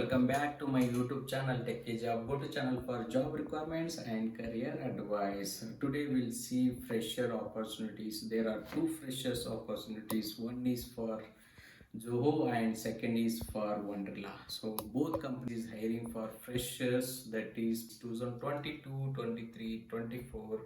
welcome back to my YouTube channel Techie Job, go-to channel for job requirements and career advice. Today we'll see fresher opportunities. There are two freshers opportunities. One is for Zoho and second is for Wonderla. So both companies hiring for freshers, that is 2022, 23, 24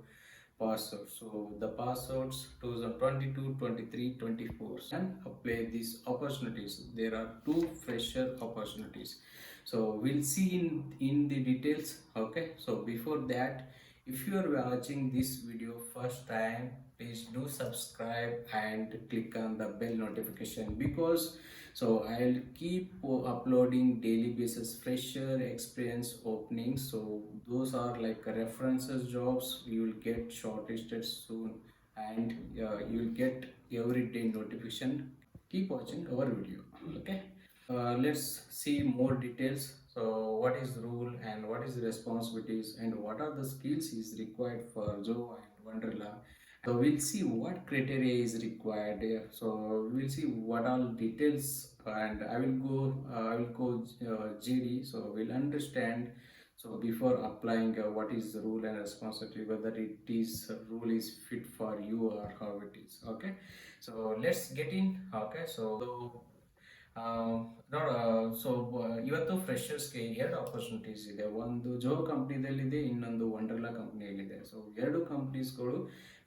passwords. So the passwords 2022, 23, 24 can apply these opportunities. There are two fresher opportunities. So we'll see in the details. Okay. So before that, if you are watching this video first time, please do subscribe and click on the bell notification, because so I'll keep uploading daily basis fresher experience openings. So those are like references jobs. You will get shortlisted soon, and you'll get everyday notification. Keep watching our video. Okay. Let's see more details. So what is the rule and what is the responsibilities and what are the skills is required for Zoho and Wonderla. So we'll see what criteria is required. So we'll see what all details, and I will go GD. So we'll understand. So before applying, what is the rule and responsibility, whether it is rule is fit for you or how it is. Okay. So let's get in. Okay. So ಇವತ್ತು ಫ್ರೆಷರ್ಸ್ಗೆ ಎರಡು opportunities ಇದೆ. ಒಂದು ಜೋ ಕಂಪ್ನಿದಲ್ಲಿದೆ, ಇನ್ನೊಂದು Wonderla ಕಂಪ್ನಿಯಲ್ಲಿದೆ. So ಎರಡು ಕಂಪ್ನೀಸ್ಗಳು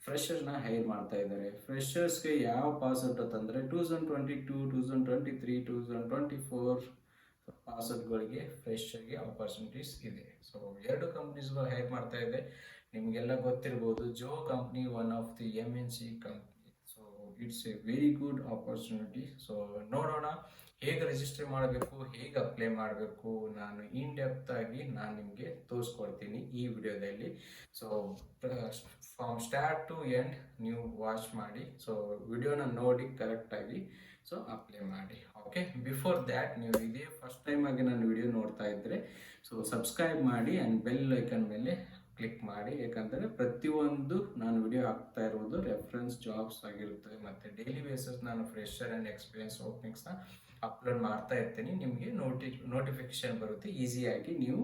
ಫ್ರೆಷರ್ನ hire ಮಾಡ್ತಾ ಇದ್ದಾರೆ. ಫ್ರೆಷರ್ಸ್ಗೆ ಯಾವ pass out ಅಂತಂದರೆ 2022, 2023, 2024 ಪಾಸ್ಔಟ್ಗಳಿಗೆ ಫ್ರೆಷರ್ಗೆ ಆಪರ್ಚುನಿಟೀಸ್ ಇದೆ. ಸೊ ಎರಡು ಕಂಪ್ನೀಸ್ಗಳು ಹೈರ್ ಮಾಡ್ತಾ ಇದೆ. ನಿಮಗೆಲ್ಲ ಗೊತ್ತಿರ್ಬೋದು, ಜೋ company one of the MNC company. So it's a very good opportunity. So ನೋಡೋಣ ಹೇಗೆ ರಿಜಿಸ್ಟರ್ ಮಾಡಬೇಕು, ಹೇಗೆ ಅಪ್ಲೈ ಮಾಡಬೇಕು, ನಾನು ಇನ್ ಡೆಪ್ತ್ ಆಗಿ ನಾನು ನಿಮಗೆ ತೋರಿಸ್ಕೊಡ್ತೀನಿ ಈ ವಿಡಿಯೋದಲ್ಲಿ. So from start to end ನೀವು ವಾಚ್ ಮಾಡಿ. ಸೊ ವಿಡಿಯೋನ ನೋಡಿ ಕರೆಕ್ಟಾಗಿ ಸೊ ಅಪ್ಲೈ ಮಾಡಿ. ಓಕೆ. ಬಿಫೋರ್ ದ್ಯಾಟ್, ನೀವು ಇದೇ ಫಸ್ಟ್ ಟೈಮ್ ಆಗಿ ನಾನು ವಿಡಿಯೋ ನೋಡ್ತಾ ಇದ್ದರೆ ಸೊ ಸಬ್ಸ್ಕ್ರೈಬ್ ಮಾಡಿ ಆ್ಯಂಡ್ ಬೆಲ್ ಐಕನ್ ಮೇಲೆ ಕ್ಲಿಕ್ ಮಾಡಿ. ಯಾಕಂದರೆ ಪ್ರತಿಯೊಂದು ನಾನು ವಿಡಿಯೋ ಹಾಕ್ತಾ ಇರೋದು ರೆಫರೆನ್ಸ್ ಜಾಬ್ಸ್ ಆಗಿರುತ್ತೆ, ಮತ್ತು ಡೈಲಿ ಬೇಸಿಸ್ ನಾನು ಫ್ರೆಷರ್ ಆ್ಯಂಡ್ ಎಕ್ಸ್ಪೀರಿಯನ್ಸ್ ಓಪನಿಂಗ್ಸ್ನ ಅಪ್ಲೋಡ್ ಮಾಡ್ತಾ ಇರ್ತೀನಿ. ನಿಮಗೆ ನೋಟಿಫಿಕೇಶನ್ ಬರುತ್ತೆ, ಈಸಿಯಾಗಿ ನೀವು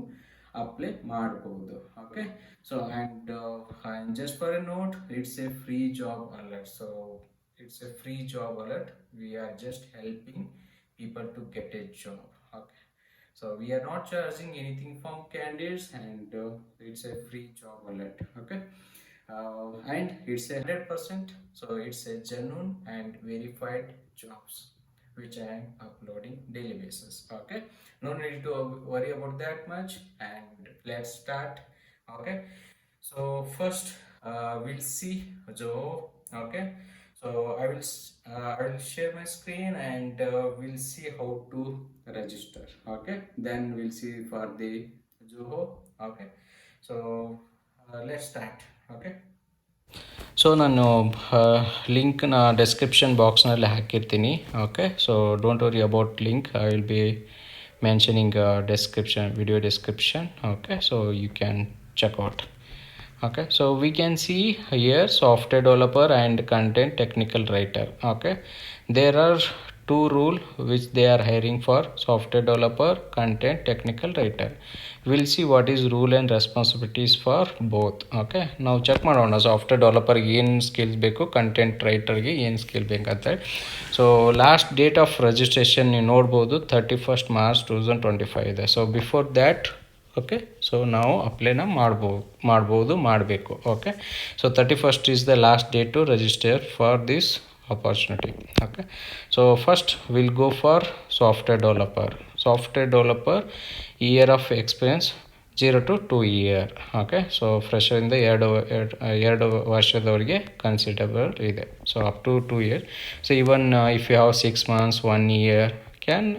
ಅಪ್ಲೈ ಮಾಡ್ಬೋದು. Okay. So and just for A note, it's A free job alert. So it's A free job alert. We are just helping people to get a job. Okay. So we are not charging anything from candidates, and it's a free job alert. Okay. And it's a 100%. So it's a genuine and verified jobs which I am uploading daily basis. Okay. No need to worry about that much, and let's start. Okay. So first we'll see Zoho. Okay. So I will share my screen, and we'll see how to register. Okay. Then we'll see for the Zoho. Okay. So let's start. Okay. So ನಾನು ಲಿಂಕ್ನ description ಬಾಕ್ಸ್ನಲ್ಲಿ ಹಾಕಿರ್ತೀನಿ. Okay. So don't worry about link. I will be mentioning description, video description. Okay. So you can check out. Okay. So we can see here software developer and content technical writer. Okay. There are two rules which they are hiring for: software developer, content technical writer. We'll see what is rule and responsibilities for both. Okay. ನಾವು check ಮಾಡೋಣ software ಡೆವಲಪರ್ಗೆ ಏನು skills ಬೇಕು, content ರೈಟರ್ಗೆ ಏನು skill ಬೇಕಂತ. So last date of registration ನೀವು ನೋಡ್ಬೋದು 31st March 2025 ಇದೆ. So before that, okay, so ನಾವು ಅಪ್ಲೈನ ಮಾಡಬೇಕು. Okay. So 31st is the last date to register for this opportunity. Okay. So first we'll go for software developer year of experience 0 to 2 year. Okay. So ಫ್ರೆಷರಿಂದ ಎರಡು ವರ್ಷದವರೆಗೆ considerable ಇದೆ. So up to 2 years. So even if you have 6 months 1 year can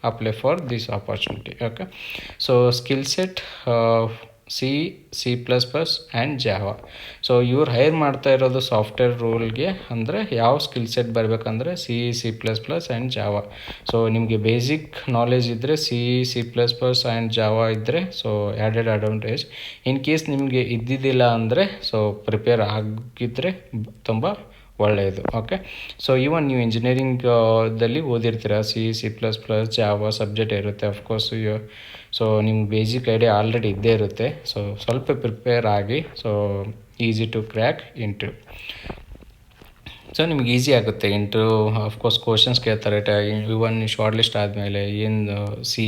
apply for this opportunity. Okay. So skill set C++ and Java. So ಇವ್ರು hire ಮಾಡ್ತಾ ಇರೋದು software ರೋಲ್ಗೆ ಅಂದರೆ ಯಾವ skill set ಬರಬೇಕಂದ್ರೆ C++ ಆ್ಯಂಡ್ ಜಾವಾ. ಸೊ ನಿಮಗೆ basic knowledge ಇದ್ದರೆ C++ and Java ಇದ್ದರೆ so added advantage. In case ನಿಮಗೆ ಇದ್ದಿದ್ದಿಲ್ಲ ಅಂದರೆ ಸೊ ಪ್ರಿಪೇರ್ ಆಗಿದ್ದರೆ ತುಂಬ ಒಳ್ಳೆಯದು. ಓಕೆ, ಸೊ ಈವನ್ ನೀವು ಇಂಜಿನಿಯರಿಂಗ್ದಲ್ಲಿ ಓದಿರ್ತೀರ, C++, ಜಾವಾ ಸಬ್ಜೆಕ್ಟ್ ಇರುತ್ತೆ ಅಫ್ಕೋರ್ಸ್. ಸೊ ನಿಮ್ಗೆ ಬೇಸಿಕ್ ಐಡಿಯಾ ಆಲ್ರೆಡಿ ಇದ್ದೇ ಇರುತ್ತೆ. ಸೊ ಸ್ವಲ್ಪ ಪ್ರಿಪೇರ್ ಆಗಿ, so easy to crack interview. So ನಿಮ್ಗೆ ಈಸಿ ಆಗುತ್ತೆ ಇಂಟರ್ವ್ಯೂ. ಅಫ್ಕೋರ್ಸ್ ಕ್ವಶನ್ಸ್ ಕೇಳ್ತಾರೆ. ಇವನ್ ಶಾರ್ಟ್ ಲಿಸ್ಟ್ ಆದಮೇಲೆ ಏನು ಸಿ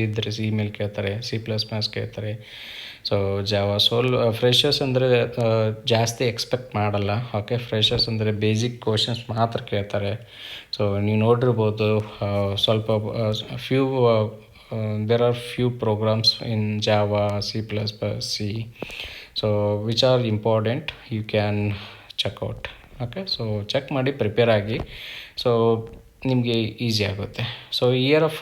ಇದ್ದರೆ ಸಿ ಮೇಲೆ ಕೇಳ್ತಾರೆ, C++ ಕೇಳ್ತಾರೆ. ಸೊ ಜಾವಾ ಫ್ರೆಷರ್ಸ್ ಅಂದರೆ ಜಾಸ್ತಿ ಎಕ್ಸ್ಪೆಕ್ಟ್ ಮಾಡಲ್ಲ. ಓಕೆ, ಫ್ರೆಷರ್ಸ್ ಅಂದರೆ ಬೇಸಿಕ್ ಕ್ವಶನ್ಸ್ ಮಾತ್ರ ಕೇಳ್ತಾರೆ. ಸೊ ನೀವು ನೋಡಿರ್ಬೋದು, ಸ್ವಲ್ಪ there are few programs in Java, C++, so which are important, you can check out. Okay, so check ಮಾಡಿ ಪ್ರಿಪೇರ್ ಆಗಿ, ಸೊ ನಿಮಗೆ ಈಸಿ ಆಗುತ್ತೆ. ಸೊ ಇಯರ್ ಆಫ್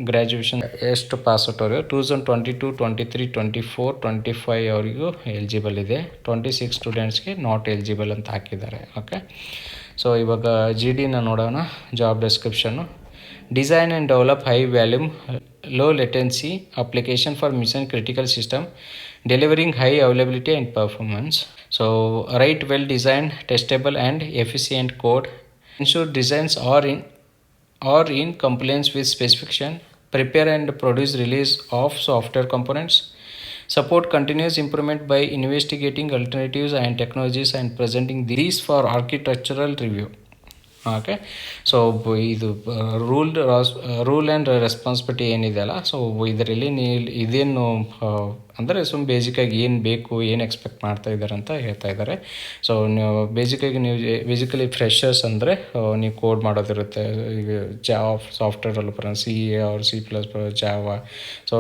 ಗ್ರ್ಯಾಜುಯೇಷನ್ ಎಷ್ಟು ಪಾಸ್ಔಟ್ ಅವರು 2022, 23, 24, 25 ಅವರಿಗೂ ಎಲಿಜಿಬಲ್ ಇದೆ. 26 ಸ್ಟೂಡೆಂಟ್ಸ್ಗೆ ನಾಟ್ ಎಲಿಜಿಬಲ್ ಅಂತ ಹಾಕಿದ್ದಾರೆ. ಓಕೆ, ಸೊ ಇವಾಗ GDನ ನೋಡೋಣ. Job description: design and develop high volume low latency application for mission critical system delivering high availability and performance. So write well designed, testable and efficient code. Ensure designs are in compliance with specification. Prepare and produce release of software components. Support continuous improvement by investigating alternatives and technologies and presenting these for architectural review. Okay, so ಇದು rule and responsibility ಏನಿದೆಯಲ್ಲ, so ಇದರಲ್ಲಿ ಇದೇನು ಅಂದರೆ ಬೇಸಿಕಾಗಿ ಏನು ಬೇಕು, ಏನು expect ಮಾಡ್ತಾ ಇದ್ದಾರೆ ಅಂತ ಹೇಳ್ತಾ ಇದ್ದಾರೆ. ಸೊ ನೀವು ಬೇಸಿಕಲಿ ಫ್ರೆಷರ್ಸ್ ಅಂದರೆ ನೀವು ಕೋಡ್ ಮಾಡೋದಿರುತ್ತೆ. ಈಗ software developer, C++, Java. So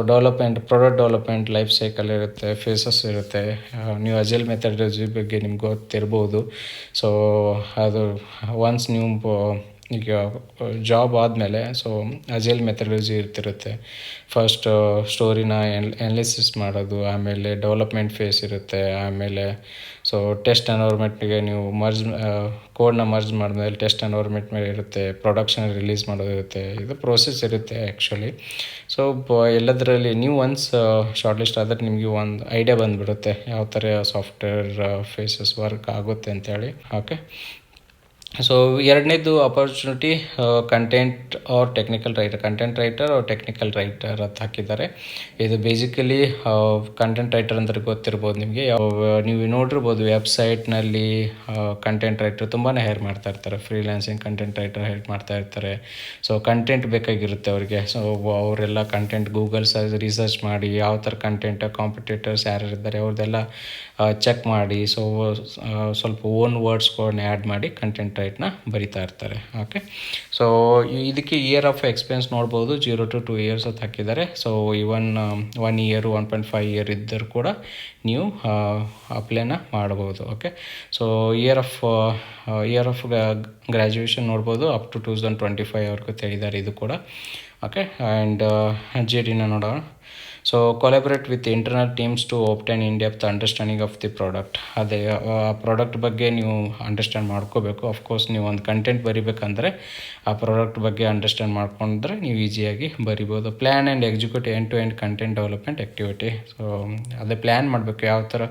product development life cycle ಇರುತ್ತೆ, ಫೇಸಸ್ ಇರುತ್ತೆ. ನೀವು ಅಜೈಲ್ ಮೆಥಡಾಲಜಿ ಬಗ್ಗೆ ನಿಮ್ಗೆ ಗೊತ್ತಿರ್ಬೋದು. ಸೊ ಅದು ಒನ್ಸ್ ನೀವು ಈಗ ಜಾಬ್ ಆದಮೇಲೆ ಸೊ ಅಜೈಲ್ ಮೆಥಡಾಲಜಿ ಇರ್ತಿರುತ್ತೆ. ಫಸ್ಟ್ ಸ್ಟೋರಿನ ಅನಾಲಿಸಿಸ್ ಮಾಡೋದು, ಆಮೇಲೆ ಡೆವಲಪ್ಮೆಂಟ್ ಫೇಸ್ ಇರುತ್ತೆ, ಆಮೇಲೆ ಸೊ ಟೆಸ್ಟ್ ಎನ್ವೈರ್ಮೆಂಟ್ಗೆ ನೀವು ಕೋಡ್ನ ಮರ್ಜ್ ಮಾಡಿದ್ಮೇಲೆ ಟೆಸ್ಟ್ ಎನ್ವೈರ್ಮೆಂಟ್ ಮೇಲೆ ಇರುತ್ತೆ, ಪ್ರೊಡಕ್ಷನ್ ರಿಲೀಸ್ ಮಾಡೋದಿರುತ್ತೆ. ಇದು ಪ್ರೋಸೆಸ್ ಇರುತ್ತೆ ಆ್ಯಕ್ಚುಲಿ. ಸೊ ಎಲ್ಲದರಲ್ಲಿ ನೀವು ಒನ್ಸ್ ಶಾರ್ಟ್ ಲಿಸ್ಟ್ ಆದರೆ ನಿಮಗೆ ಒಂದು ಐಡಿಯಾ ಬಂದುಬಿಡುತ್ತೆ ಯಾವ ಥರ ಸಾಫ್ಟ್ವೇರ್ ಫೇಸಸ್ ವರ್ಕ್ ಆಗುತ್ತೆ ಅಂತೇಳಿ. ಓಕೆ, ಸೊ ಎರಡನೇದು opportunity content or technical writer ಅಂತ ಹಾಕಿದ್ದಾರೆ. ಇದು ಬೇಸಿಕಲಿ ಕಂಟೆಂಟ್ ರೈಟರ್ ಅಂದರೆ ಗೊತ್ತಿರ್ಬೋದು ನಿಮಗೆ. ನೀವು ನೋಡಿರ್ಬೋದು ವೆಬ್ಸೈಟ್ನಲ್ಲಿ ಕಂಟೆಂಟ್ ರೈಟರ್ ತುಂಬಾ ಹೈರ್ ಮಾಡ್ತಾ ಇರ್ತಾರೆ. ಫ್ರೀಲ್ಯಾನ್ಸಿಂಗ್ ಕಂಟೆಂಟ್ ರೈಟರ್ ಹೈರ್ ಮಾಡ್ತಾ ಇರ್ತಾರೆ. ಸೊ ಕಂಟೆಂಟ್ ಬೇಕಾಗಿರುತ್ತೆ ಅವರಿಗೆ. ಸೊ ಅವರೆಲ್ಲ ಕಂಟೆಂಟ್ ಗೂಗಲ್ ರಿಸರ್ಚ್ ಮಾಡಿ ಯಾವ ಥರ ಕಂಟೆಂಟ್ ಕಾಂಪಿಟೇಟರ್ಸ್ ಯಾರ್ಯಾರಿದ್ದಾರೆ ಅವ್ರದ್ದೆಲ್ಲ ಚೆಕ್ ಮಾಡಿ, ಸೊ ಸ್ವಲ್ಪ ಓನ್ ವರ್ಡ್ಸ್ಗಳನ್ನ ಆ್ಯಡ್ ಮಾಡಿ ಕಂಟೆಂಟ್ ರೈಟ್ನ ಬರಿತಾ ಇರ್ತಾರೆ. ಓಕೆ, ಸೊ ಇದಕ್ಕೆ ಇಯರ್ ಆಫ್ ಎಕ್ಸ್ಪೀರಿಯನ್ಸ್ ನೋಡ್ಬೋದು. 0 to 2 years ಅಂತ ಹಾಕಿದ್ದಾರೆ. ಸೊ ಇವನ್ 1 year 1.5 year ಇದ್ದರೂ ಕೂಡ ನೀವು ಅಪ್ಲೈನ ಮಾಡ್ಬೋದು. Okay, so year of graduation ನೋಡ್ಬೋದು ಅಪ್ ಟು 2025 ಅವ್ರಿಗೂ ತಿಳಿದ್ದಾರೆ ಇದು ಕೂಡ. ಓಕೆ, ಆ್ಯಂಡ್ GDನ ನೋಡೋಣ. So collaborate with internal teams to obtain in depth understanding of the product. ಅದೇ ಆ ಪ್ರಾಡಕ್ಟ್ ಬಗ್ಗೆ ನೀವು ಅಂಡರ್ಸ್ಟ್ಯಾಂಡ್ ಮಾಡ್ಕೋಬೇಕು. ಅಫ್ಕೋರ್ಸ್ ನೀವು ಒಂದು ಕಂಟೆಂಟ್ ಬರಿಬೇಕಂದ್ರೆ ಆ ಪ್ರಾಡಕ್ಟ್ ಬಗ್ಗೆ ಅಂಡರ್ಸ್ಟ್ಯಾಂಡ್ ಮಾಡ್ಕೊಂಡ್ರೆ ನೀವು ಈಸಿಯಾಗಿ ಬರಿಬೋದು. Plan and execute end to end content development activity. So ಅದೇ ಪ್ಲ್ಯಾನ್ ಮಾಡಬೇಕು, ಯಾವ ಥರ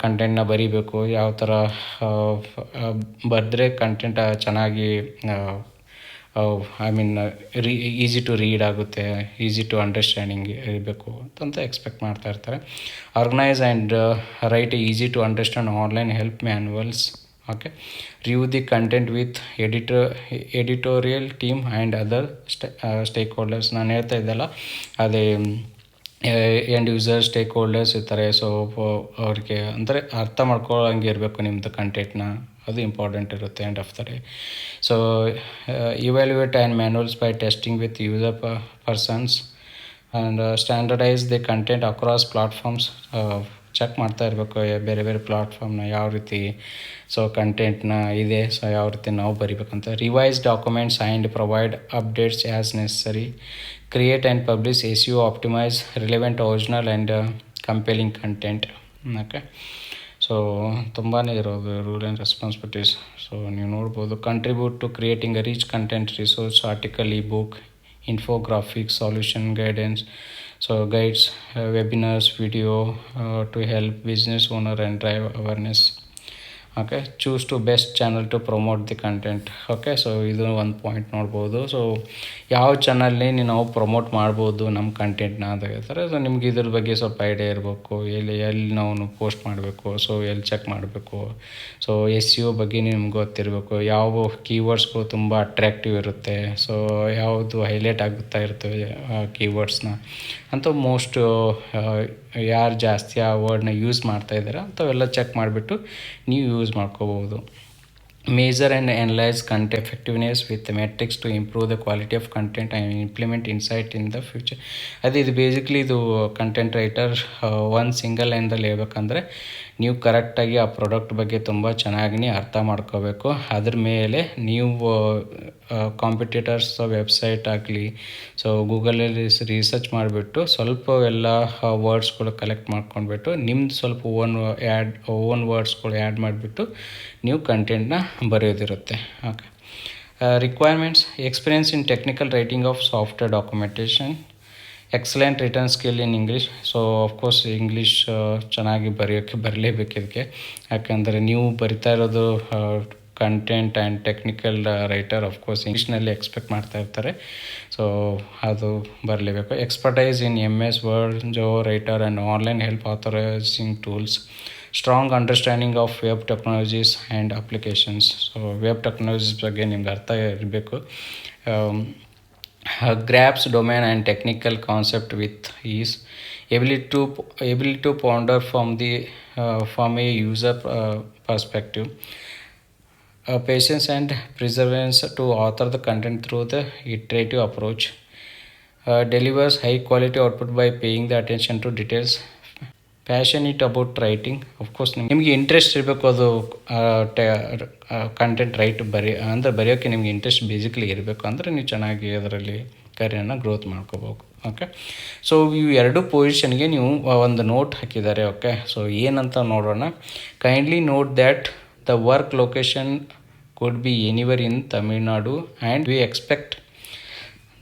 ಕಂಟೆಂಟ್ನ ಬರಿಬೇಕು, ಯಾವ ಥರ ಬರೆದ್ರೆ ಕಂಟೆಂಟ್ ಚೆನ್ನಾಗಿ ಈಸಿ ಟು ರೀಡ್ ಆಗುತ್ತೆ, ಈಸಿ ಟು ಅಂಡರ್ಸ್ಟ್ಯಾಂಡಿಂಗ್ ಇರಬೇಕು ಅಂತ ಎಕ್ಸ್ಪೆಕ್ಟ್ ಮಾಡ್ತಾ ಇರ್ತಾರೆ. Organise and write easy to understand online help manuals. Okay, review the content with editorial team and other stakeholders. ನಾನು ಹೇಳ್ತಾ ಇದ್ದಲ್ಲ ಅದೇ ಎಂಡ್ ಯೂಸರ್ ಸ್ಟೇಕ್ ಹೋಲ್ಡರ್ಸ್ ಇರ್ತಾರೆ. ಸೊ ಅವ್ರಿಗೆ ಅಂದರೆ ಅರ್ಥ ಮಾಡ್ಕೊಳ್ಳೋಂಗೆ ಇರಬೇಕು ನಿಮ್ಮದು ಕಂಟೆಂಟ್ನ, ಅದು ಇಂಪಾರ್ಟೆಂಟ್ ಇರುತ್ತೆ end of the day. So evaluate and manuals by testing with user persons and standardise the content across platforms. Check ಮಾಡ್ತಾ ಇರಬೇಕು ಬೇರೆ ಬೇರೆ ಪ್ಲಾಟ್ಫಾರ್ಮ್ನ ಯಾವ ರೀತಿ ಸೊ ಕಂಟೆಂಟ್ನ ಇದೆ, ಸೊ ಯಾವ ರೀತಿ ನಾವು ಬರಿಬೇಕಂತ. Revise documents and provide updates as necessary. Create and publish SEO optimise relevant original and compelling content. Okay, so ತುಂಬಾ ಇರೋದು ರೂಲ್ ಆ್ಯಂಡ್ ರೆಸ್ಪಾನ್ಸಿಬಿಲಿಟೀಸ್. ಸೊ ನೀವು ನೋಡ್ಬೋದು contribute to creating a rich content resource, article, ebook, infographics, solution guidance, so guides, webinars, video to help business owner and drive awareness. Okay, choose to best channel to promote the content. Okay, so ಇದು ಒಂದು point ನೋಡ್ಬೋದು. So ಯಾವ ಚಾನಲ್ನೇ ನಾವು promote ಮಾಡ್ಬೋದು ನಮ್ಮ ಕಂಟೆಂಟ್ನ ಅಂತ ಹೇಳ್ತಾರೆ. So ನಿಮ್ಗೆ ಇದ್ರ ಬಗ್ಗೆ ಸ್ವಲ್ಪ ಐಡಿಯಾ ಇರಬೇಕು, ಎಲ್ಲಿ ನಾವು ಪೋಸ್ಟ್ ಮಾಡಬೇಕು, ಸೊ ಎಲ್ಲಿ ಚೆಕ್ ಮಾಡಬೇಕು, ಸೊ SEO ಬಗ್ಗೆ ನಿಮ್ಗೆ ಗೊತ್ತಿರಬೇಕು, ಯಾವ ಕೀವರ್ಡ್ಸ್ಗಳು ತುಂಬ ಅಟ್ರ್ಯಾಕ್ಟಿವ್ ಇರುತ್ತೆ, ಸೊ ಯಾವುದು ಹೈಲೈಟ್ ಆಗುತ್ತಾ ಇರ್ತವೆ ಕೀವರ್ಡ್ಸ್ನ ಅಂತ ಮೋಸ್ಟ್ ಯಾರು ಜಾಸ್ತಿ ಆ ವರ್ಡ್ನ ಯೂಸ್ ಮಾಡ್ತಾಯಿದ್ದಾರೆ ಅಂಥವೆಲ್ಲ ಚೆಕ್ ಮಾಡಿಬಿಟ್ಟು ನೀವು ಯೂಸ್ ಮಾಡ್ಕೋಬೋದು. Measure and analyze content effectiveness with metrics to improve the quality of content and implement insight in the future. ಇದು ಬೇಸಿಕ್ಲಿ ಇದು ಕಂಟೆಂಟ್ ರೈಟರ್ ಒಂದು ಸಿಂಗಲ್ ಲೈನ್ದಲ್ಲಿ ಹೇಳ್ಬೇಕಂದ್ರೆ ನೀವು ಕರೆಕ್ಟಾಗಿ ಆ ಪ್ರಾಡಕ್ಟ್ ಬಗ್ಗೆ ತುಂಬ ಚೆನ್ನಾಗಿ ಅರ್ಥ ಮಾಡ್ಕೋಬೇಕು. ಅದ್ರ ಮೇಲೆ ನೀವು ಕಾಂಪಿಟೇಟರ್ಸ್ ವೆಬ್ಸೈಟ್ ಆಗಲಿ, ಸೊ ಗೂಗಲಲ್ಲಿ ರಿಸರ್ಚ್ ಮಾಡಿಬಿಟ್ಟು ಸ್ವಲ್ಪ ಎಲ್ಲ ವರ್ಡ್ಸ್ಗಳು ಕಲೆಕ್ಟ್ ಮಾಡ್ಕೊಂಡ್ಬಿಟ್ಟು ನಿಮ್ದು ಸ್ವಲ್ಪ ಓನ್ ವರ್ಡ್ಸ್ಗಳು ಆ್ಯಡ್ ಮಾಡಿಬಿಟ್ಟು ನೀವು ಕಂಟೆಂಟ್ನ ಬರೆಯೋದಿರುತ್ತೆ. Okay, requirements: experience in technical writing of software documentation, excellent written skill in English. So of course English ಚೆನ್ನಾಗಿ ಬರಲೇಬೇಕು ಇದಕ್ಕೆ, ಯಾಕಂದರೆ ನೀವು ಬರಿತಾ ಇರೋದು content and technical writer of course ಇಂಗ್ಲೀಷ್ನಲ್ಲಿ ಎಕ್ಸ್ಪೆಕ್ಟ್ ಮಾಡ್ತಾ ಇರ್ತಾರೆ. ಸೊ ಅದು ಬರಲೇಬೇಕು. Expertise in MS Word, Java Writer and online help authorising tools, strong understanding of web technologies and applications. So web technologies ಬಗ್ಗೆ ನಿಮ್ಗೆ ಅರ್ಥ ಇರಬೇಕು. grasps domain and technical concept with ease, ability to ponder from a user perspective, patience and perseverance to author the content through the iterative approach, delivers high quality output by paying the attention to details, passionate about writing. Of course ನಿಮಗೆ interest ಇರಬೇಕು, ಅದು content ಬರೆಯೋಕ್ಕೆ ನಿಮಗೆ interest basically ಇರಬೇಕು, ಅಂದರೆ ನೀವು ಚೆನ್ನಾಗಿ ಅದರಲ್ಲಿ ಕರಿಯರ್ನ growth ಮಾಡ್ಕೋಬೇಕು. ಓಕೆ, ಸೊ ಇವು ಎರಡು ಪೊಸಿಷನ್ಗೆ ನೀವು ಒಂದು ನೋಟ್ ಹಾಕಿದ್ದಾರೆ. ಓಕೆ, ಸೊ ಏನಂತ ನೋಡೋಣ. Kindly note that the work location could be anywhere in Tamil Nadu and we expect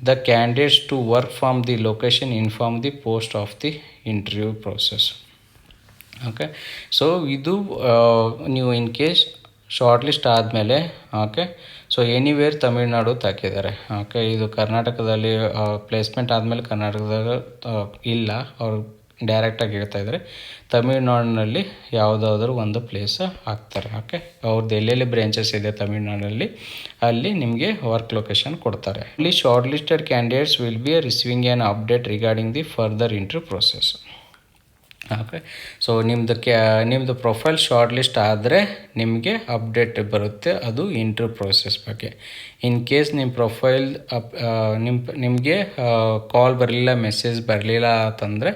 the candidates to work from the location inform the post of the interview process. Okay, so ಇದು ನೀವು in case short list ಆದಮೇಲೆ, okay, so anywhere Tamil Nadu ತಾಕಿದ್ದಾರೆ. Okay, ಇದು ಕರ್ನಾಟಕದಲ್ಲಿ placement ಆದಮೇಲೆ ಕರ್ನಾಟಕದಾಗ ಇಲ್ಲ, ಅವರು ಡೈರೆಕ್ಟಾಗಿ ಹೇಳ್ತಾ ಇದ್ದಾರೆ ತಮಿಳ್ನಾಡಿನಲ್ಲಿ ಯಾವುದಾದ್ರೂ ಒಂದು ಪ್ಲೇಸ್ ಹಾಕ್ತಾರೆ. ಓಕೆ, ಅವ್ರದ್ದು ಎಲ್ಲೆಲ್ಲಿ ಬ್ರಾಂಚಸ್ ಇದೆ ತಮಿಳ್ನಾಡಲ್ಲಿ ಅಲ್ಲಿ ನಿಮಗೆ ವರ್ಕ್ ಲೊಕೇಶನ್ ಕೊಡ್ತಾರೆ. ಇಲ್ಲಿ short listed candidates will be receiving on update regarding the further interview process. Okay, so ನಿಮ್ಮದು ಪ್ರೊಫೈಲ್ ಶಾರ್ಟ್ ಲಿಸ್ಟ್ ಆದರೆ ನಿಮಗೆ ಅಪ್ಡೇಟ್ ಬರುತ್ತೆ, ಅದು ಇಂಟರ್ವ್ಯೂ ಪ್ರೊಸೆಸ್ ಬಗ್ಗೆ. ಇನ್ ಕೇಸ್ ನಿಮ್ಮ ಪ್ರೊಫೈಲ್ ನಿಮಗೆ ಕಾಲ್ ಬರಲಿಲ್ಲ, ಮೆಸೇಜ್ ಬರಲಿಲ್ಲ ಅಂತಂದರೆ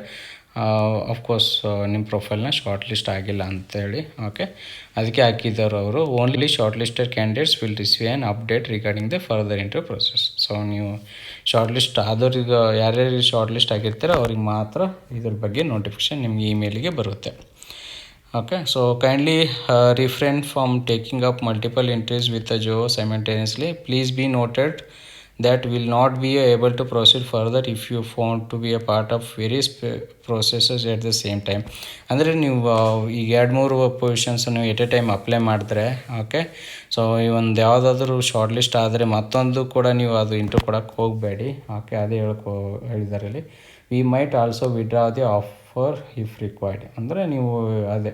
ಆಫ್ಕೋರ್ಸ್ ನಿಮ್ಮ ಪ್ರೊಫೈಲ್ನ ಶಾರ್ಟ್ ಲಿಸ್ಟ್ ಆಗಿಲ್ಲ ಅಂತೇಳಿ. ಓಕೆ, ಅದಕ್ಕೆ ಹಾಕಿದ್ದಾರೆ ಅವರು, only short listed candidates will receive an update regarding the further interview process. So ನೀವು ಶಾರ್ಟ್ ಲಿಸ್ಟ್ ಆದವ್ರಿಗೆ, ಯಾರ್ಯಾರು ಶಾರ್ಟ್ ಲಿಸ್ಟ್ ಆಗಿರ್ತೀರೋ ಅವ್ರಿಗೆ ಮಾತ್ರ ಇದ್ರ ಬಗ್ಗೆ ನೋಟಿಫಿಕೇಷನ್ ನಿಮಗೆ ಇಮೇಲಿಗೆ ಬರುತ್ತೆ. Okay, so kindly refrain from taking up multiple interviews with a Jio simultaneously. Please be noted that will not be able to proceed further if you found to be a part of various processes at the same time. ಅಂದರೆ ನೀವು ಈಗ 2-3 positions ನೀವು at a time apply ಮಾಡಿದ್ರೆ, okay, so ಈ ಒಂದು ಯಾವುದಾದ್ರೂ short list ಆದರೆ ಮತ್ತೊಂದು ಕೂಡ ನೀವು ಅದು ಇಂಟರ್ವ್ಯೂ ಕೊಡೋಕ್ಕೆ ಹೋಗಬೇಡಿ. ಓಕೆ, ಅದೇ ಹೇಳಿದ್ದಾರೆ ಇಲ್ಲಿ. We might also withdraw the offer if required. ಅಂದರೆ ನೀವು ಅದೇ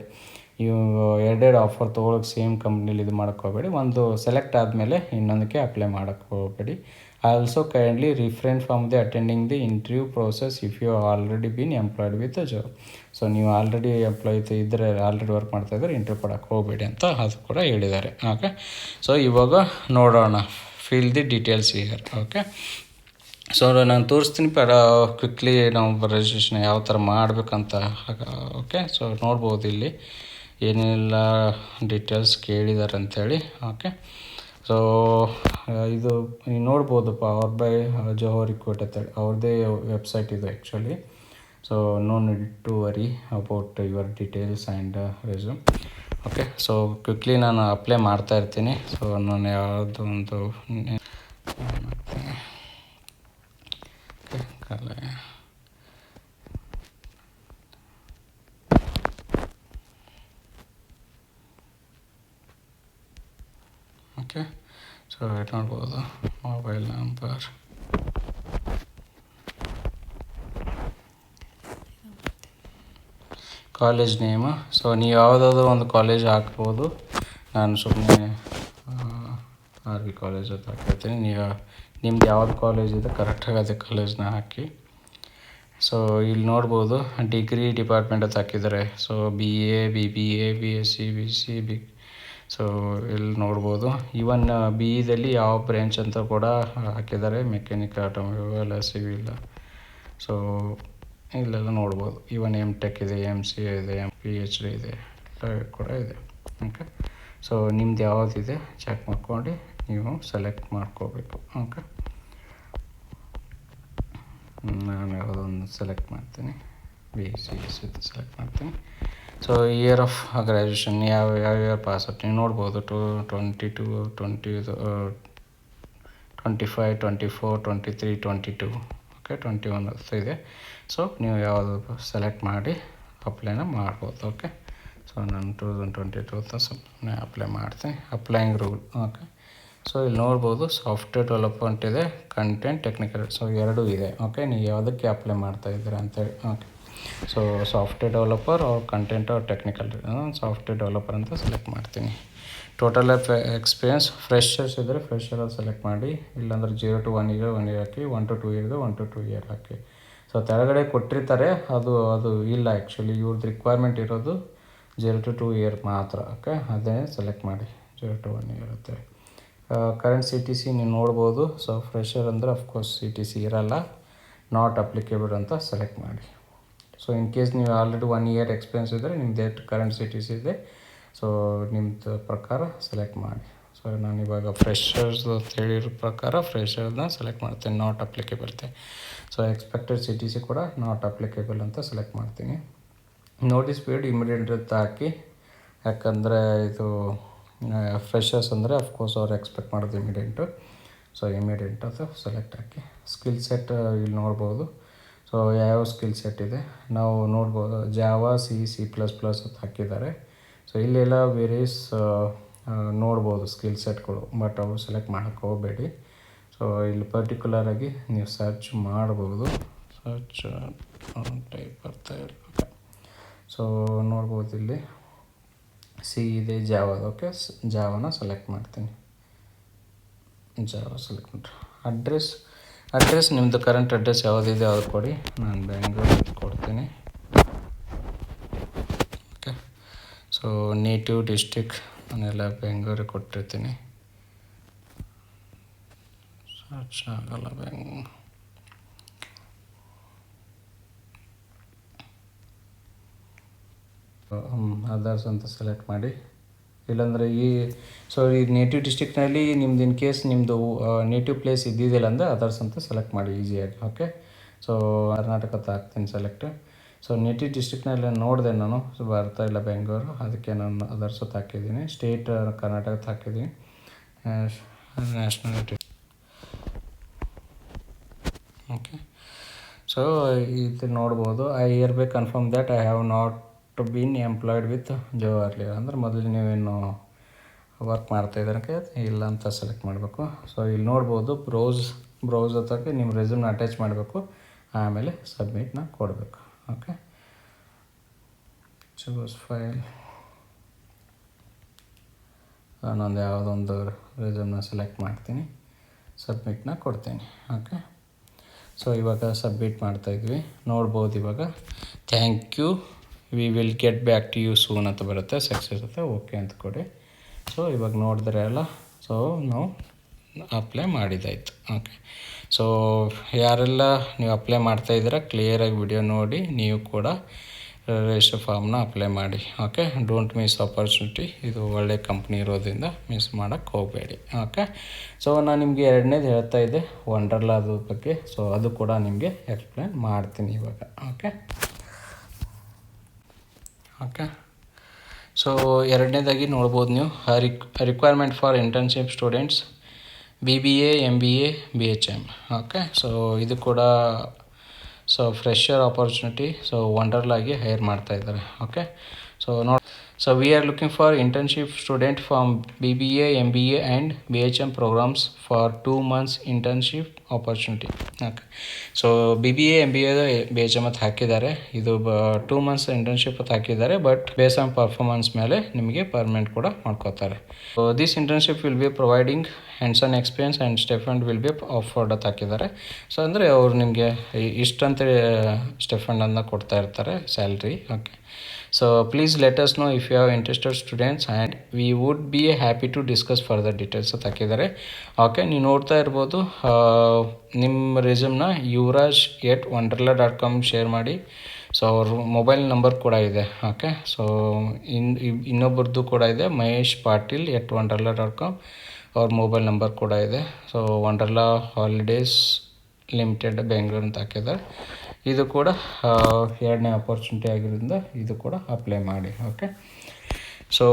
ನೀವು ಎರಡೆರಡು ಆಫರ್ ತೊಗೊಳಕ್ಕೆ ಸೇಮ್ ಕಂಪ್ನೀಲಿ ಇದು ಮಾಡೋಕ್ಕೆ ಹೋಗಬೇಡಿ. ಒಂದು ಸೆಲೆಕ್ಟ್ ಆದಮೇಲೆ ಇನ್ನೊಂದಕ್ಕೆ ಅಪ್ಲೈ ಮಾಡೋಕ್ಕೆ ಹೋಗಬೇಡಿ. Also kindly refrain from the attending the interview process if you already been employed with job. So ನೀವು ಆಲ್ರೆಡಿ ಎಂಪ್ಲಾಯ್ ಇದ್ದರೆ, ಆಲ್ರೆಡಿ ವರ್ಕ್ ಮಾಡ್ತಾಯಿದ್ರೆ ಇಂಟರ್ವ್ಯೂ ಕೊಡೋಕ್ಕೆ ಹೋಗಬೇಡಿ ಅಂತ ಅದು ಕೂಡ ಹೇಳಿದ್ದಾರೆ. ಓಕೆ, ಸೊ ಇವಾಗ ನೋಡೋಣ, fill the details here. Okay, so ನಾನು ತೋರಿಸ್ತೀನಿ ಕ್ವಿಕ್ಲಿ ನಾವು ರಿಜಿಸ್ಟ್ರೇಷನ್ ಯಾವ ಥರ ಮಾಡಬೇಕಂತ. ಓಕೆ, ಸೊ ನೋಡ್ಬೋದು ಇಲ್ಲಿ ಏನೆಲ್ಲ ಡೀಟೇಲ್ಸ್ ಕೇಳಿದ್ದಾರೆ ಅಂಥೇಳಿ. ಓಕೆ, ಸೊ ಇದು ನೀವು ನೋಡ್ಬೋದು, ಪವರ್ ಬೈ Jio Recruit ಅಂತೇಳಿ ಅವ್ರದ್ದೇ ವೆಬ್ಸೈಟ್ ಇದು actually. So no need to worry about your details and resume. Okay, so quickly ನಾನು ಅಪ್ಲೈ ಮಾಡ್ತಾ ಇರ್ತೀನಿ. ಸೊ ನಾನು ಯಾವುದೋ ಒಂದು ಸೊ ಇದು ನೋಡ್ಬೋದು, mobile number, college name. So ನೀವು ಯಾವುದಾದ್ರೂ ಒಂದು ಕಾಲೇಜ್ ಹಾಕ್ಬೋದು. ನಾನು ಸುಮ್ಮನೆ ಆರ್ ವಿ ಕಾಲೇಜ್ ಅಂತ ಹಾಕಿರ್ತೀನಿ. ನೀವು ನಿಮ್ದು ಯಾವ್ದು ಕಾಲೇಜ್ ಇದೆ ಕರೆಕ್ಟಾಗಿ ಅದೇ ಕಾಲೇಜ್ನ ಹಾಕಿ. ಸೊ ಇಲ್ಲಿ ನೋಡ್ಬೋದು ಡಿಗ್ರಿ ಡಿಪಾರ್ಟ್ಮೆಂಟ್ ಅಂತ ಹಾಕಿದ್ದಾರೆ. So BA, BBA, BSc, BC, so ಇಲ್ಲಿ ನೋಡ್ಬೋದು. ಈವನ್ BEದಲ್ಲಿ ಯಾವ ಬ್ರ್ಯಾಂಚ್ ಅಂತ ಕೂಡ ಹಾಕಿದ್ದಾರೆ, ಮೆಕ್ಯಾನಿಕಲ್, ಆಟೋಮೊಬೈಲ್, ಸಿವಿಲ್. ಸೊ ಇಲ್ಲೆಲ್ಲ ನೋಡ್ಬೋದು. ಈವನ್ MTech ಇದೆ, MCA ಇದೆ, PhD ಇದೆ, ಕೂಡ ಇದೆ. ಓಕೆ, ಸೊ ನಿಮ್ದು ಯಾವುದಿದೆ ಚೆಕ್ ಮಾಡ್ಕೊಂಡು ನೀವು ಸೆಲೆಕ್ಟ್ ಮಾಡ್ಕೋಬೇಕು. ಓಕೆ, ನಾನು ಯಾವುದೊಂದು ಸೆಲೆಕ್ಟ್ ಮಾಡ್ತೀನಿ, BCS ಸೆಲೆಕ್ಟ್ ಮಾಡ್ತೀನಿ. ಸೊ ಇಯರ್ ಆಫ್ ಗ್ರ್ಯಾಜುಯೇಷನ್ ಯಾವ ಇಯರ್ ಪಾಸ್ ಔಟ್ ನೀವು ನೋಡ್ಬೋದು. 22, 20, 25, 24, 23, 22, ಓಕೆ 21 ಇದೆ. ಸೊ ನೀವು ಯಾವುದು ಸೆಲೆಕ್ಟ್ ಮಾಡಿ ಅಪ್ಲೈನ ಮಾಡ್ಬೋದು. ಓಕೆ, ಸೊ ನಾನು 2022 ಅಂತ ಸುಮ್ಮನೆ ಅಪ್ಲೈ ಮಾಡ್ತೀನಿ. Applying rule. ಓಕೆ, ಸೊ ಇಲ್ಲಿ ನೋಡ್ಬೋದು ಸಾಫ್ಟ್ವೇರ್ ಡೆವಲಪ್ಮೆಂಟ್ ಇದೆ, ಕಂಟೆಂಟ್ ಟೆಕ್ನಿಕಲ್. ಸೊ ಎರಡೂ ಇದೆ. ಓಕೆ, ನೀವು ಯಾವುದಕ್ಕೆ ಅಪ್ಲೈ ಮಾಡ್ತಾಯಿದ್ದೀರಾ ಅಂತೇಳಿ. ಓಕೆ, ಸೊ ಸಾಫ್ಟ್ವೇರ್ ಡೆವಲಪರ್ ಅವ್ರ ಕಂಟೆಂಟ್ ಅವ್ರ ಟೆಕ್ನಿಕಲ್. ಸಾಫ್ಟ್ವೇರ್ ಡೆವಲಪರ್ ಅಂತ ಸೆಲೆಕ್ಟ್ ಮಾಡ್ತೀನಿ. ಟೋಟಲ್ ಎಕ್ಸ್ಪೀರಿಯನ್ಸ್ ಫ್ರೆಶರ್ಸ್ ಇದ್ದರೆ ಫ್ರೆಶರಲ್ಲಿ ಸೆಲೆಕ್ಟ್ ಮಾಡಿ, ಇಲ್ಲಾಂದ್ರೆ 0 to 1 year hockey, 1 to 2 year 1 to 2 year hockey. So ಕೆಳಗಡೆ ಕೊಟ್ಟಿರ್ತಾರೆ, ಅದು ಇಲ್ಲ ಆ್ಯಕ್ಚುಲಿ. ಇವ್ರದ್ದು ರಿಕ್ವೈರ್ಮೆಂಟ್ ಇರೋದು 0 to 2 year ಮಾತ್ರ. ಓಕೆ, ಅದೇ ಸೆಲೆಕ್ಟ್ ಮಾಡಿ. 0 to 1 year ಇರುತ್ತೆ. ಕರೆಂಟ್ CTC ನೀವು ನೋಡ್ಬೋದು. ಸೊ ಫ್ರೆಶರ್ ಅಂದರೆ ಅಫ್ಕೋರ್ಸ್ CTC ಇರಲ್ಲ, ನಾಟ್ ಅಪ್ಲಿಕೇಬಲ್ ಅಂತ ಸೆಲೆಕ್ಟ್ ಮಾಡಿ. ಸೊ ಇನ್ ಕೇಸ್ ನೀವು ಆಲ್ರೆಡಿ 1 year ಎಕ್ಸ್ಪೀರಿಯನ್ಸ್ ಇದ್ದರೆ ನಿಮ್ದು ಕರೆಂಟ್ CTC ಇದೆ. ಸೊ ನಿಮ್ಮದು ಪ್ರಕಾರ ಸೆಲೆಕ್ಟ್ ಮಾಡಿ. ಸೊ ನಾನು ಇವಾಗ ಫ್ರೆಶರ್ಸ್ ಅಂತ ಹೇಳಿರೋ ಪ್ರಕಾರ ಫ್ರೆಶರ್ನ ಸೆಲೆಕ್ಟ್ ಮಾಡ್ತೀನಿ, ನಾಟ್ ಅಪ್ಲಿಕೇಬಲ್ ಇದೆ. ಸೊ ಎಕ್ಸ್ಪೆಕ್ಟೆಡ್ CTC ಕೂಡ ನಾಟ್ ಅಪ್ಲಿಕೇಬಲ್ ಅಂತ ಸೆಲೆಕ್ಟ್ ಮಾಡ್ತೀನಿ. ನೋಟಿಸ್ ಪೀರಿಯಡ್ ಇಮಿಡಿಯೇಟ್ ಅಂತ ಹಾಕಿ, ಯಾಕಂದರೆ ಇದು ಫ್ರೆಶರ್ಸ್ ಅಂದರೆ ಅಫ್ಕೋರ್ಸ್ ಅವ್ರು ಎಕ್ಸ್ಪೆಕ್ಟ್ ಮಾಡೋದು ಇಮಿಡಿಯೇಟು. ಸೊ ಇಮಿಡಿಯೇಟ್ ಅಂತ ಸೆಲೆಕ್ಟ್ ಹಾಕಿ. ಸ್ಕಿಲ್ ಸೆಟ್ ಇಲ್ಲಿ ನೋಡ್ಬೋದು. ಸೊ ಯಾವ ಸ್ಕಿಲ್ ಸೆಟ್ ಇದೆ ನಾವು ನೋಡ್ಬೋದು. ಜಾವಾ, C++ ಅಂತ ಹಾಕಿದ್ದಾರೆ. ಸೊ ಇಲ್ಲೆಲ್ಲ ವೇರಿಯಸ್ ನೋಡ್ಬೋದು ಸ್ಕಿಲ್ ಸೆಟ್ಗಳು, ಬಟ್ ಅವು ಸೆಲೆಕ್ಟ್ ಮಾಡೋಕ್ಕೆ ಹೋಗಬೇಡಿ. ಸೊ ಇಲ್ಲಿ ಪರ್ಟಿಕ್ಯುಲರಾಗಿ ನೀವು ಸರ್ಚ್ ಮಾಡ್ಬೋದು. ಸರ್ಚ್ ಟೈಪ್ ಬರ್ತಾಯಿಲ್ಲ. ಓಕೆ, ಸೊ ನೋಡ್ಬೋದು ಇಲ್ಲಿ C ಇದೆ, ಜಾವ. ಓಕೆ, ಜಾವನ ಸೆಲೆಕ್ಟ್ ಮಾಡ್ತೀನಿ. ಜಾವ ಸೆಲೆಕ್ಟ್ ಮಾಡಿ. ಅಡ್ರೆಸ್ ನಿಮ್ಮದು ಕರೆಂಟ್ ಅಡ್ರೆಸ್ ಯಾವುದಿದೆ ಅದು ಕೊಡಿ. ನಾನು ಬೆಂಗಳೂರು ಕೊಡ್ತೀನಿ. ಓಕೆ, ಸೊ ನೇಟಿವ್ ಡಿಸ್ಟಿಕ್ ನಾನೆಲ್ಲ ಬೆಂಗಳೂರಿಗೆ ಕೊಟ್ಟಿರ್ತೀನಿ. ಸರ್ಚ್ ಆಗಲ್ಲ ಅದರ್ಸ್ ಅಂತ ಸೆಲೆಕ್ಟ್ ಮಾಡಿ. ಇಲ್ಲಾಂದರೆ ಸೊ ಈ ನೇಟಿವ್ ಡಿಸ್ಟ್ರಿಕ್ನಲ್ಲಿ ನಿಮ್ದು ಇನ್ ಕೇಸ್ ನಿಮ್ಮದು ನೇಟಿವ್ ಪ್ಲೇಸ್ ಇದ್ದಿದ್ದಿಲ್ಲ ಅಂದರೆ ಅದರ್ಸ್ ಅಂತ ಸೆಲೆಕ್ಟ್ ಮಾಡಿ ಈಸಿಯಾಗಿ. ಓಕೆ, ಸೊ ಕರ್ನಾಟಕದ ಹಾಕ್ತೀನಿ ಸೆಲೆಕ್ಟ್. ಸೊ ನೇಟಿವ್ ಡಿಸ್ಟ್ರಿಕ್ನಲ್ಲಿ ನೋಡಿದೆ ನಾನು, ಸೊ ಬರ್ತಾ ಇಲ್ಲ ಬೆಂಗಳೂರು, ಅದಕ್ಕೆ ನಾನು ಅದರ್ಸ್ ಅಂತ ಹಾಕಿದ್ದೀನಿ. ಸ್ಟೇಟ್ ಕರ್ನಾಟಕದ ಹಾಕಿದ್ದೀನಿ. ನ್ಯಾಷನಾಲಿಟಿ. ಓಕೆ, ಸೊ ಇದು ನೋಡ್ಬೋದು. I hereby confirm that I have not been employed with job earlier. ಅಂದರೆ ಮೊದಲು ನೀವೇನು ವರ್ಕ್ ಮಾಡ್ತಾಯಿದ್ದಾರೆ ಇಲ್ಲ ಅಂತ ಸೆಲೆಕ್ಟ್ ಮಾಡಬೇಕು. ಸೊ ಇಲ್ಲಿ ನೋಡ್ಬೋದು ಬ್ರೌಸ್ ಹತ್ತಕ್ಕೆ ನಿಮ್ಮ ರೆಸ್ಯೂಮ್ನ ಅಟ್ಯಾಚ್ ಮಾಡಬೇಕು, ಆಮೇಲೆ ಸಬ್ಮಿಟ್ನ ಕೊಡಬೇಕು. Okay, choose file. ನಾನೊಂದು ಯಾವುದೊಂದು ರೆಸ್ಯೂಮ್ನ ಸೆಲೆಕ್ಟ್ ಮಾಡ್ತೀನಿ, ಸಬ್ಮಿಟ್ನ ಕೊಡ್ತೀನಿ. ಓಕೆ, ಸೊ ಇವಾಗ ಸಬ್ಮಿಟ್ ಮಾಡ್ತಾಯಿದ್ವಿ. ನೋಡ್ಬೋದು ಇವಾಗ thank you, we will get back to you soon ಅಂತ ಬರುತ್ತೆ. ಸಕ್ಸಸ್ ಅಂತ ಓಕೆ ಅಂತ ಕೊಡಿ. ಸೊ ಇವಾಗ ನೋಡಿದ್ರೆ ಅಲ್ಲ, ಸೊ ನಾವು ಅಪ್ಲೈ ಮಾಡಿದ್ದಾಯಿತು. ಓಕೆ, ಸೊ ಯಾರೆಲ್ಲ ನೀವು ಅಪ್ಲೈ ಮಾಡ್ತಾಯಿದ್ದೀರಾ ಕ್ಲಿಯರಾಗಿ ವಿಡಿಯೋ ನೋಡಿ ನೀವು ಕೂಡ ರಿಜಿಸ್ಟರ್ ಫಾರ್ಮ್ನ ಅಪ್ಲೈ ಮಾಡಿ. Okay, don't miss opportunity. ಇದು ಒಳ್ಳೆ ಕಂಪ್ನಿ ಇರೋದ್ರಿಂದ ಮಿಸ್ ಮಾಡೋಕ್ಕೆ ಹೋಗಬೇಡಿ. ಓಕೆ, ಸೊ ನಾನು ನಿಮಗೆ ಎರಡನೇದು ಹೇಳ್ತಾ ಇದ್ದೆ ವಂಡರ್ಲಾದ ಬಗ್ಗೆ. ಸೊ ಅದು ಕೂಡ ನಿಮಗೆ ಎಕ್ಸ್ಪ್ಲೇನ್ ಮಾಡ್ತೀನಿ ಇವಾಗ. ಓಕೆ, ಸೊ ಎರಡನೇದಾಗಿ ನೋಡ್ಬೋದು ನೀವು requirement for internship students BBA, MBA, BHM. Okay, so ಇದು ಕೂಡ ಸೊ ಫ್ರೆಶರ್ ಆಪರ್ಚುನಿಟಿ. ಸೊ ವಂಡರ್ಲಾಗಿ ಹೈರ್ ಮಾಡ್ತಾಯಿದ್ದಾರೆ. Okay, so So we are looking for internship student from BBA, MBA and BHM programs for 2 months internship opportunity. Okay. So BBA, MBA B H M ಅಂತ ಹಾಕಿದ್ದಾರೆ. ಇದು 2 months internship ಅಂತ ಹಾಕಿದ್ದಾರೆ. But base on performance ಮೇಲೆ ನಿಮಗೆ permanent ಕೂಡ ಮಾಡ್ಕೋತಾರೆ. So this internship will be providing hands on experience and stipend will be offered ಅಂತ ಹಾಕಿದ್ದಾರೆ. ಸೊ ಅಂದರೆ ಅವ್ರು ನಿಮಗೆ ಇಷ್ಟಂತ ಸ್ಟೆಫಂಡನ್ನು ಕೊಡ್ತಾ ಇರ್ತಾರೆ salary. Okay. So please let us know if you have interested students and we would be happy to discuss further details ಅಂತ ಹಾಕಿದ್ದಾರೆ. ಓಕೆ, ನೀವು ನೋಡ್ತಾ ಇರ್ಬೋದು. ನಿಮ್ಮ ರೆಸ್ಯೂಮ್ನ yuvraj@wonderla.com ಶೇರ್ ಮಾಡಿ. ಸೊ ಅವ್ರ ಮೊಬೈಲ್ ನಂಬರ್ ಕೂಡ ಇದೆ. ಓಕೆ. ಸೊ ಇನ್ನೊಬ್ಬರದ್ದು ಕೂಡ ಇದೆ, ಮಹೇಶ್ patil@wonderla.com. ಅವ್ರ ಮೊಬೈಲ್ ನಂಬರ್ ಕೂಡ ಇದೆ. So Wonderla holidays limited Bengaluru ಅಂತ ಹಾಕಿದ್ದಾರೆ. ಇದು ಕೂಡ ಎರಡನೇ ಆಪರ್ಚುನಿಟಿ ಆಗಿರೋದ್ರಿಂದ ಇದು ಕೂಡ ಅಪ್ಲೈ ಮಾಡಿ. ಓಕೆ. ಸೊ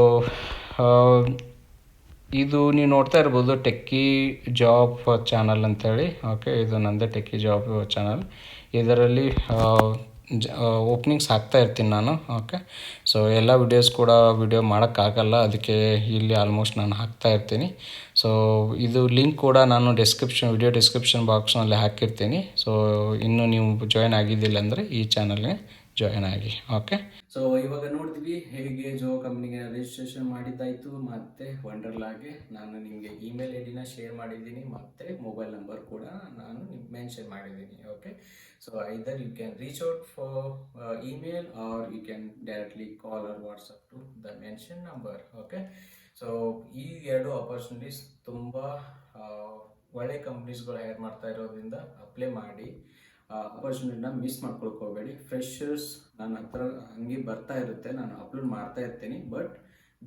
ಇದು ನೀವು ನೋಡ್ತಾ ಇರ್ಬೋದು ಟೆಕ್ಕಿ ಜಾಬ್ ಚಾನಲ್ ಅಂತೇಳಿ. ಓಕೆ, ಇದು ನನ್ನದೇ ಟೆಕ್ಕಿ ಜಾಬ್ ಚಾನಲ್. ಇದರಲ್ಲಿ ಓಪ್ನಿಂಗ್ಸ್ ಹಾಕ್ತಾ ಇರ್ತೀನಿ ನಾನು. ಓಕೆ. ಸೊ ಎಲ್ಲ ವಿಡಿಯೋ ಮಾಡೋಕ್ಕಾಗಲ್ಲ, ಅದಕ್ಕೆ ಇಲ್ಲಿ ಆಲ್ಮೋಸ್ಟ್ ನಾನು ಹಾಕ್ತಾ ಇರ್ತೀನಿ. ಸೊ ಇದು ಲಿಂಕ್ ಕೂಡ ನಾನು ವಿಡಿಯೋ ಡಿಸ್ಕ್ರಿಪ್ಷನ್ ಬಾಕ್ಸ್ನಲ್ಲಿ ಹಾಕಿರ್ತೀನಿ. ಸೊ ಇನ್ನೂ ನೀವು ಜಾಯ್ನ್ ಆಗಿದ್ದಿಲ್ಲ ಅಂದರೆ ಈ ಚಾನಲ್ಗೆ ಜಾಯ್ನ್ ಆಗಿ. ಓಕೆ. ಸೊ ಇವಾಗ ನೋಡ್ತೀವಿ ಹೇಗೆ ಜೋ ಕಂಪ್ನಿಗೆ ರಿಜಿಸ್ಟ್ರೇಷನ್ ಮಾಡಿದ್ದಾಯಿತು. ಮತ್ತು ವಂಡರ್ಲಾಗೆ ನಾನು ನಿಮಗೆ ಇಮೇಲ್ ಐ ಡಿನ ಶೇರ್ ಮಾಡಿದ್ದೀನಿ ಮತ್ತು ಮೊಬೈಲ್ ನಂಬರ್ ಕೂಡ ನಾನು ಮೆನ್ಷನ್ ಮಾಡಿದ್ದೀನಿ. Okay. So either you can reach out for email or you can directly call or WhatsApp to the mention number. Okay. So ಈ ಎರಡು ಆಪರ್ಚುನಿಟೀಸ್ ತುಂಬ ಒಳ್ಳೆ ಕಂಪ್ನೀಸ್ಗಳು ಹೈರ್ ಮಾಡ್ತಾ ಇರೋದ್ರಿಂದ ಅಪ್ಲೈ ಮಾಡಿ ಆಪರ್ಚುನಿಟಿನ ಮಿಸ್ ಮಾಡ್ಕೊಳಕ್ಕೆ ಹೋಗಬೇಡಿ. ಫ್ರೆಷರ್ಸ್ ನನ್ನ ಹತ್ರ ಹಂಗೆ ಬರ್ತಾ ಇರುತ್ತೆ, ನಾನು ಅಪ್ಲೋಡ್ ಮಾಡ್ತಾ ಇರ್ತೀನಿ. But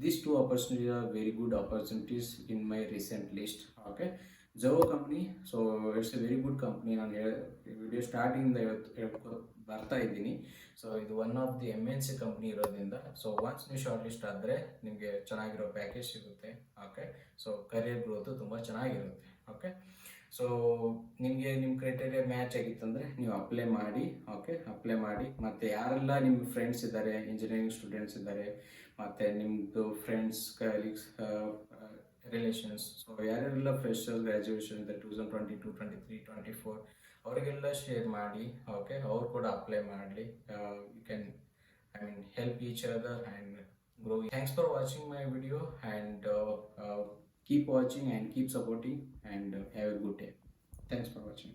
these two opportunities are very good opportunities in my recent list. Okay. ಜೋವೋ company, so it's a very good company. ನಾನು ವಿಡಿಯೋ ಸ್ಟಾರ್ಟಿಂದ ಬರ್ತಾ ಇದ್ದೀನಿ. ಸೊ ಇದು one of the MNC company ಇರೋದ್ರಿಂದ ಸೊ ಒನ್ಸ್ ನೀವು ಶಾರ್ಟ್ ಲಿಸ್ಟ್ ಆದರೆ ನಿಮಗೆ ಚೆನ್ನಾಗಿರೋ ಪ್ಯಾಕೇಜ್ ಸಿಗುತ್ತೆ. ಓಕೆ. ಸೊ ಕರಿಯರ್ ಗ್ರೋತು ತುಂಬ ಚೆನ್ನಾಗಿರುತ್ತೆ. ಓಕೆ. ಸೊ ನಿಮಗೆ ನಿಮ್ಮ ಕ್ರೈಟೇರಿಯಾ ಮ್ಯಾಚ್ ಆಗಿತ್ತಂದರೆ ನೀವು ಅಪ್ಲೈ ಮಾಡಿ. ಓಕೆ. ಅಪ್ಲೈ ಮಾಡಿ. ಮತ್ತು ಯಾರೆಲ್ಲ ನಿಮ್ಮ ಫ್ರೆಂಡ್ಸ್ ಇದ್ದಾರೆ, ಇಂಜಿನಿಯರಿಂಗ್ ಸ್ಟೂಡೆಂಟ್ಸ್ ಇದ್ದಾರೆ, ಮತ್ತು ನಿಮ್ಮದು ಫ್ರೆಂಡ್ಸ್, ಕಲೀಗ್ಸ್, ರಿಲೇಷನ್ಸ್, ಸೊ ಯಾರೆಲ್ಲ ಫ್ರೆಶರ್ಸ್ ಗ್ರ್ಯಾಜುಯೇಷನ್ ಇದೆ 2022, 23, 24 ಅವರಿಗೆಲ್ಲ ಶೇರ್ ಮಾಡಿ. ಓಕೆ. ಅವ್ರು ಕೂಡ ಅಪ್ಲೈ ಮಾಡಲಿ. You can help each other and grow. Thanks for watching my video and keep watching and keep supporting and have a good day. Thanks for watching.